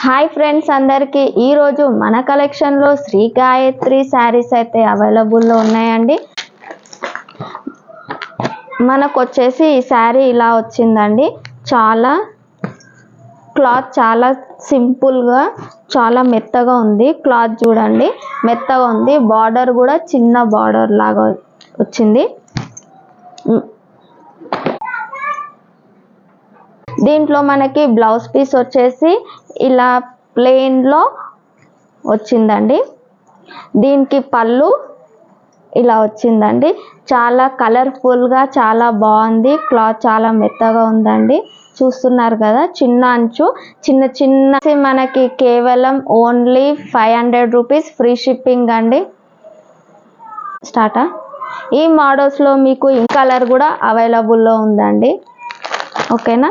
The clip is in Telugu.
హాయ్ ఫ్రెండ్స్ అందరికీ ఈరోజు మన కలెక్షన్లో శ్రీ గాయత్రి శారీస్ అయితే అవైలబుల్లో ఉన్నాయండి. మనకు వచ్చేసి ఈ శారీ ఇలా వచ్చిందండి. క్లాత్ చాలా సింపుల్గా చాలా మెత్తగా ఉంది. క్లాత్ చూడండి మెత్తగా ఉంది. బార్డర్ కూడా చిన్న బార్డర్ లాగా వచ్చింది. దీంట్లో మనకి బ్లౌజ్ పీస్ వచ్చేసి ఇలా ప్లెయిన్లో వచ్చిందండి. దీనికి పళ్ళు ఇలా వచ్చిందండి. చాలా కలర్ఫుల్గా చాలా బాగుంది. క్లాత్ చాలా మెత్తగా ఉందండి. చూస్తున్నారు కదా, చిన్న అంచు చిన్న మనకి కేవలం ఓన్లీ 500 రూపీస్ ఫ్రీ షిప్పింగ్ అండి. ఈ మోడల్స్లో మీకు ఈ కలర్ కూడా అవైలబుల్లో ఉందండి. ఓకేనా.